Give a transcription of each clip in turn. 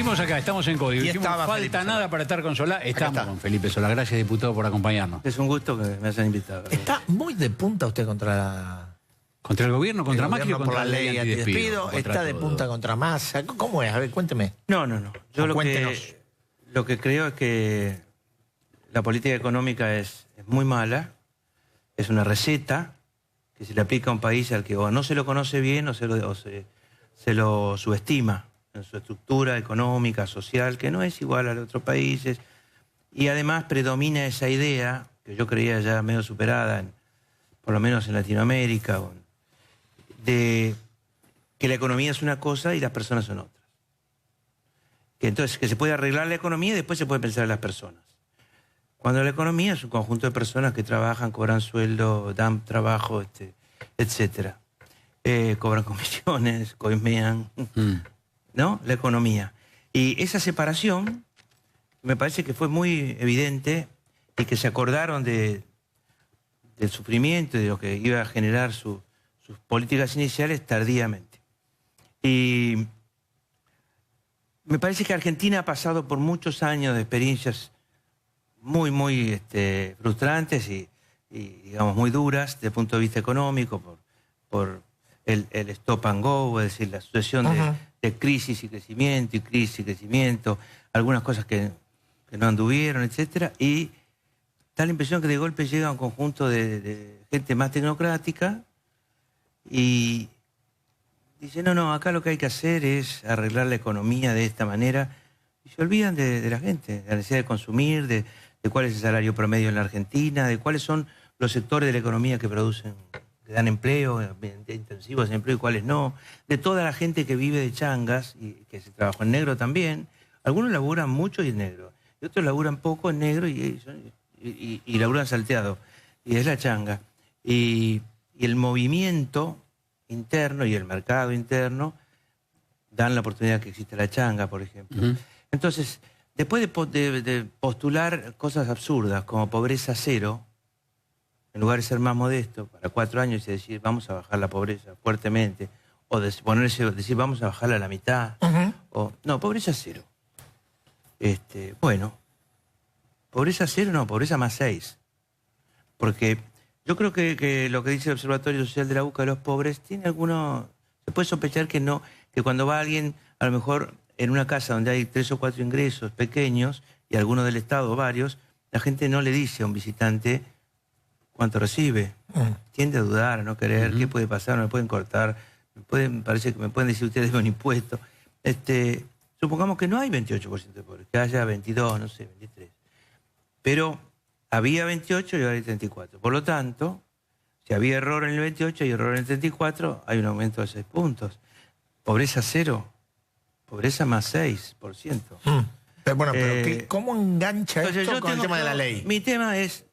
Seguimos acá, estamos en Código. Y Dijimos, estaba falta Felipe nada Solá. para estar con Solá. Estamos está. con Felipe Solá. Gracias, diputado, por acompañarnos. Es un gusto que me hayan invitado. Está muy de punta usted contra ¿Contra el gobierno, contra el Macri o gobierno por contra la ley antidespido. Contra Está de todo. punta contra Massa. ¿Cómo es? A ver, cuénteme. No. Yo Cuéntenos. lo que creo es que la política económica es muy mala, es una receta que se le aplica a un país al que o no se lo conoce bien o se lo subestima en su estructura económica, social, que no es igual a los otros países. Y además predomina esa idea, que yo creía ya medio superada, por lo menos en Latinoamérica, de que la economía es una cosa y las personas son otras. Que entonces que se puede arreglar la economía y después se puede pensar en las personas. Cuando la economía es un conjunto de personas que trabajan, cobran sueldo, dan trabajo, etcétera. Cobran comisiones, coimean, ¿no? La economía. Y esa separación me parece que fue muy evidente y que se acordaron del sufrimiento y de lo que iba a generar sus políticas iniciales tardíamente. Y me parece que Argentina ha pasado por muchos años de experiencias muy frustrantes y, digamos, muy duras desde el punto de vista económico, por el stop and go, es decir, la sucesión de crisis y crecimiento, y crisis y crecimiento, algunas cosas que no anduvieron, etcétera, y da la impresión que de golpe llega un conjunto de gente más tecnocrática y dice, no, acá lo que hay que hacer es arreglar la economía de esta manera, y se olvidan de la gente, de la necesidad de consumir, de cuál es el salario promedio en la Argentina, de cuáles son los sectores de la economía que producen, que dan empleo, intensivos de empleo y cuáles no, de toda la gente que vive de changas y que se trabaja en negro también. Algunos laburan mucho y en negro, y otros laburan poco en negro y laburan salteado, y es la changa. Y el movimiento interno y el mercado interno dan la oportunidad que existe la changa, por ejemplo. Entonces, después de postular cosas absurdas como pobreza cero, en lugar de ser más modesto, para 4 años y decir vamos a bajar la pobreza fuertemente, o decir vamos a bajarla a la mitad, o no, pobreza cero. Bueno, pobreza cero no, pobreza más 6. Porque yo creo que lo que dice el Observatorio Social de la UCA de los pobres tiene alguno. Se puede sospechar que no, que cuando va alguien, a lo mejor en una casa donde hay 3 o 4 ingresos pequeños y algunos del Estado o varios, la gente no le dice a un visitante cuánto recibe. Tiende a dudar, a no querer, qué puede pasar, no me pueden cortar, parece que me pueden decir ustedes de un impuesto. Supongamos que no hay 28% de pobres, que haya 22, no sé, 23. Pero había 28 y ahora hay 34. Por lo tanto, si había error en el 28 y error en el 34, hay un aumento de 6 puntos. Pobreza cero, pobreza más 6%. Pero bueno, pero ¿cómo engancha esto con el tema de la ley? Mi tema es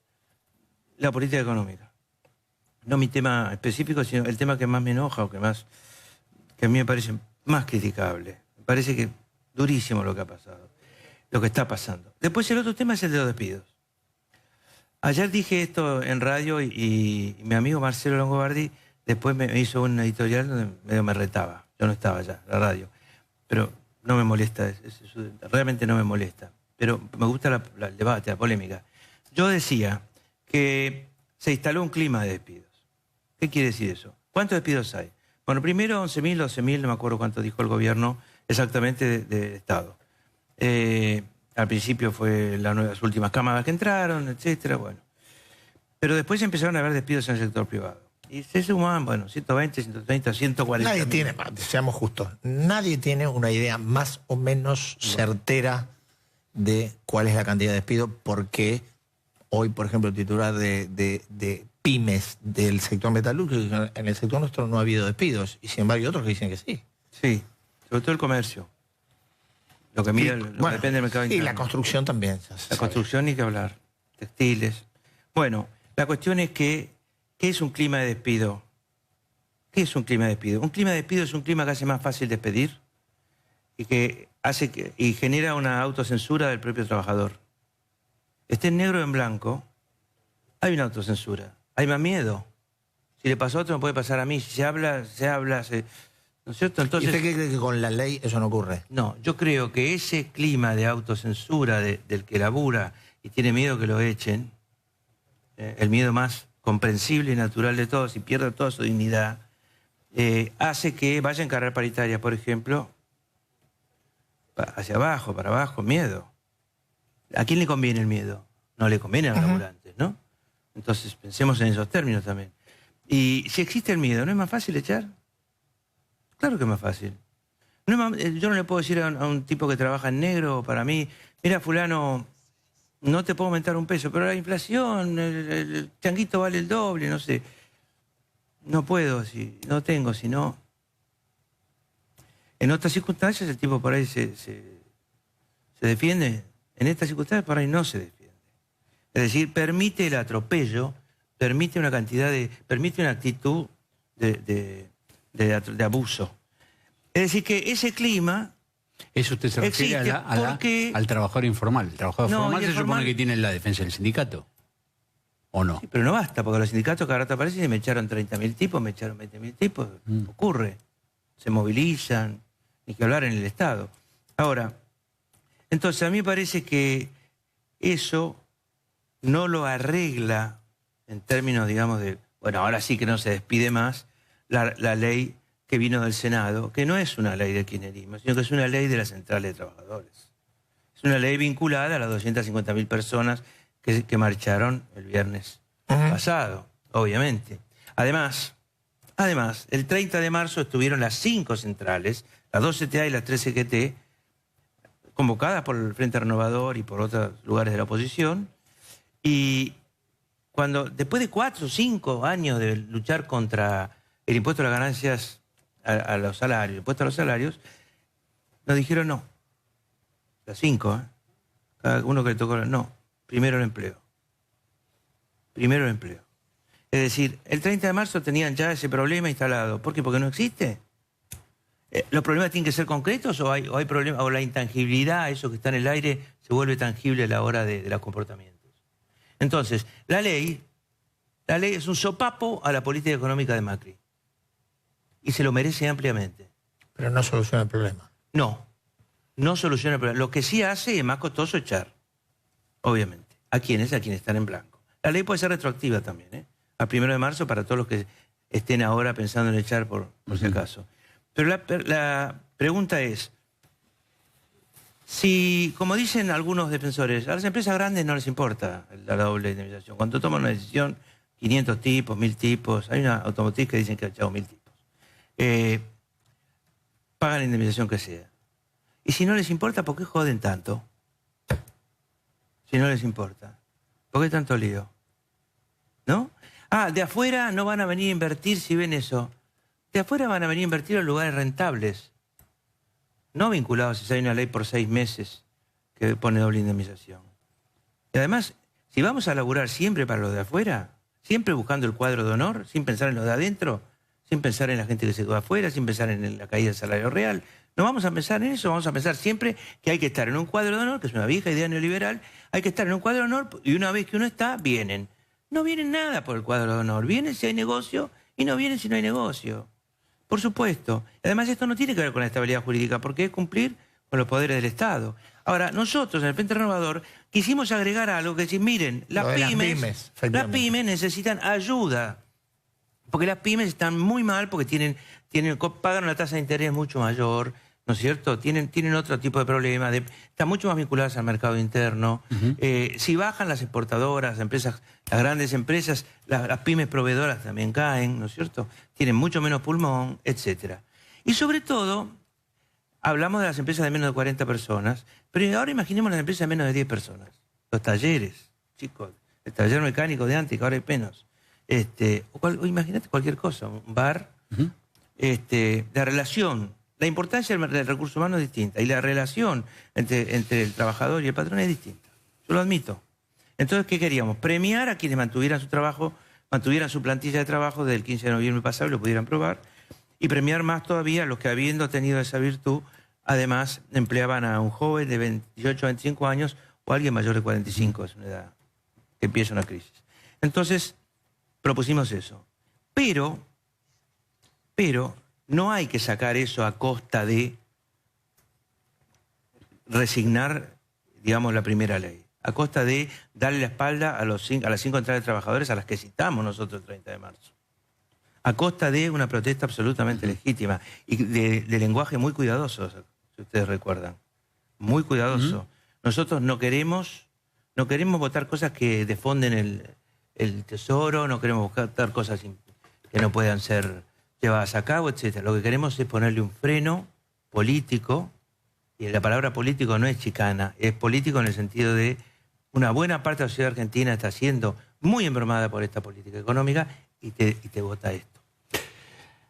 la política económica. No mi tema específico, sino el tema que más me enoja o que a mí me parece más criticable. Me parece que durísimo lo que ha pasado, lo que está pasando. Después el otro tema es el de los despidos. Ayer dije esto en radio y mi amigo Marcelo Longobardi después me hizo un editorial donde medio me retaba. Yo no estaba ya en la radio. Pero no me molesta, realmente no me molesta. Pero me gusta el debate, la polémica. Yo decía que se instaló un clima de despidos. ¿Qué quiere decir eso? ¿Cuántos despidos hay? Bueno, primero 11.000, 12.000, no me acuerdo cuánto dijo el gobierno exactamente de Estado. Al principio fue las últimas cámaras que entraron, etcétera, bueno. Pero después empezaron a haber despidos en el sector privado. Y se sumaban, bueno, 120, 130, 140. Nadie tiene, seamos justos, nadie tiene una idea más o menos certera de cuál es la cantidad de despidos, porque hoy, por ejemplo, el titular de pymes del sector metalúrgico, en el sector nuestro no ha habido despidos, y sin embargo hay otros que dicen que sí. Sí, sobre todo el comercio. Lo que mira, bueno, depende del mercado interno. Y la construcción también. La construcción ni que hablar. Textiles. Bueno, la cuestión es que, ¿qué es un clima de despido? ¿Qué es un clima de despido? Un clima de despido es un clima que hace más fácil despedir y que y genera una autocensura del propio trabajador. Esté en negro o en blanco, hay una autocensura. Hay más miedo. Si le pasó a otro, me puede pasar a mí. Si se habla, ¿no es cierto? ¿Y Entonces, usted qué cree que con la ley eso no ocurre? no, yo creo que ese clima de autocensura del que labura y tiene miedo que lo echen, el miedo más comprensible y natural de todos y pierda toda su dignidad, hace que vaya en carrera paritaria, por ejemplo, hacia abajo, para abajo, miedo. ¿A quién le conviene el miedo? No le conviene a los laburantes, ¿no? Entonces pensemos en esos términos también. Y si existe el miedo, ¿no es más fácil echar? Claro que es más fácil. No es más, yo no le puedo decir a un tipo que trabaja en negro, para mí, mira, fulano, no te puedo aumentar un peso, pero la inflación, el changuito vale el doble, no sé. No puedo, si no tengo, si no. En otras circunstancias el tipo por ahí se defiende. En estas circunstancias por ahí no se defiende. Es decir, permite el atropello, permite una permite una actitud de abuso. Es decir, que ese clima... Eso usted se refiere existe al trabajador informal. El trabajador formal se supone que tiene la defensa del sindicato. ¿O no? Sí, pero no basta, porque los sindicatos cada rato aparecen y me echaron 30.000 tipos, me echaron 20.000 tipos. Ocurre. Se movilizan, ni que hablar en el Estado. Ahora, entonces a mí me parece que eso no lo arregla en términos, digamos, de... Bueno, ahora sí que no se despide más la ley que vino del Senado, que no es una ley de kirchnerismo, sino que es una ley de la Central de Trabajadores. Es una ley vinculada a las 250.000 personas que marcharon el viernes pasado, obviamente. Además, el 30 de marzo estuvieron las 5 centrales, las 2 CTA y las 3 CGT, convocadas por el Frente Renovador y por otros lugares de la oposición, y después de 4 o 5 años de luchar contra el impuesto a las ganancias a los salarios, el impuesto a los salarios, nos dijeron no. Las 5, cada uno que le tocó, no. Primero el empleo. Primero el empleo. Es decir, el 30 de marzo tenían ya ese problema instalado. ¿Por qué? Porque no existe. ¿Los problemas tienen que ser concretos o hay problemas, o la intangibilidad, eso que está en el aire, se vuelve tangible a la hora de los comportamientos? Entonces, la ley es un sopapo a la política económica de Macri. Y se lo merece ampliamente. Pero no soluciona el problema. No soluciona el problema. Lo que sí hace es más costoso echar, obviamente. ¿A quiénes? A quienes están en blanco. La ley puede ser retroactiva también, al 1 de marzo para todos los que estén ahora pensando en echar por si acaso. Pero la pregunta es, si, como dicen algunos defensores, a las empresas grandes no les importa la doble indemnización. Cuando toman una decisión, 500 tipos, 1000 tipos, hay una automotriz que dicen que ha echado 1000 tipos. Pagan la indemnización que sea. Y si no les importa, ¿por qué joden tanto? Si no les importa. ¿Por qué tanto lío? ¿No? De afuera no van a venir a invertir si ven eso. De afuera van a venir a invertir en lugares rentables. No vinculados si hay una ley por 6 meses que pone doble indemnización. Y además, si vamos a laburar siempre para los de afuera, siempre buscando el cuadro de honor, sin pensar en los de adentro, sin pensar en la gente que se quedó afuera, sin pensar en la caída del salario real. No vamos a pensar en eso, vamos a pensar siempre que hay que estar en un cuadro de honor, que es una vieja idea neoliberal, hay que estar en un cuadro de honor y una vez que uno está, vienen. No vienen nada por el cuadro de honor, vienen si hay negocio y no vienen si no hay negocio. Por supuesto. Además esto no tiene que ver con la estabilidad jurídica, porque es cumplir con los poderes del Estado. Ahora, nosotros en el Frente Renovador quisimos agregar algo que decir, miren, las pymes necesitan ayuda. Porque las pymes están muy mal porque pagan una tasa de interés mucho mayor, ¿no es cierto? Tienen otro tipo de problemas, están mucho más vinculadas al mercado interno. Si bajan las exportadoras, las grandes empresas, las pymes proveedoras también caen, ¿no es cierto? Tienen mucho menos pulmón, etc. Y sobre todo, hablamos de las empresas de menos de 40 personas, pero ahora imaginemos las empresas de menos de 10 personas. Los talleres, chicos, el taller mecánico de antes, que ahora hay menos. O imagínate cualquier cosa, un bar, la relación, la importancia del recurso humano es distinta y la relación entre el trabajador y el patrón es distinta. Yo lo admito. Entonces, ¿qué queríamos? Premiar a quienes mantuvieran su trabajo, mantuvieran su plantilla de trabajo desde el 15 de noviembre pasado y lo pudieran probar, y premiar más todavía a los que, habiendo tenido esa virtud, además empleaban a un joven de 28 a 25 años o a alguien mayor de 45, es una edad que empieza una crisis. Entonces, propusimos eso. Pero no hay que sacar eso a costa de resignar, digamos, la primera ley. A costa de darle la espalda a las 5 centrales de trabajadores a las que citamos nosotros el 30 de marzo. A costa de una protesta absolutamente legítima y de lenguaje muy cuidadoso, si ustedes recuerdan. Muy cuidadoso. Nosotros no queremos votar cosas que defonden el tesoro, no queremos votar cosas que no puedan ser llevadas a cabo, etc. Lo que queremos es ponerle un freno político, y la palabra político no es chicana, es político en el sentido de una buena parte de la sociedad argentina está siendo muy embromada por esta política económica y te vota esto.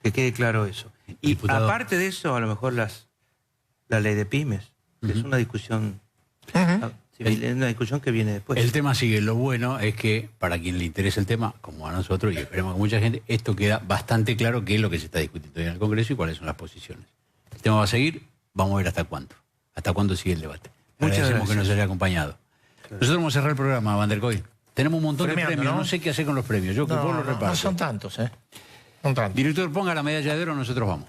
Que quede claro eso. Y Diputado, aparte de eso, a lo mejor la ley de pymes, que es una discusión civil, es una discusión que viene después. el tema sigue. Lo bueno es que, para quien le interese el tema, como a nosotros, y esperemos que mucha gente, esto queda bastante claro qué es lo que se está discutiendo hoy en el Congreso y cuáles son las posiciones. El tema va a seguir, vamos a ver hasta cuándo sigue el debate. Muchas Agradecemos que gracias. nos haya acompañado. Nosotros vamos a cerrar el programa, Van der Kooi. Tenemos un montón Premiando, de premios, ¿no? no sé qué hacer con los premios. Yo que vos los reparto. No son tantos, ¿eh? Son tantos. Director, ponga la medalla de oro, nosotros vamos.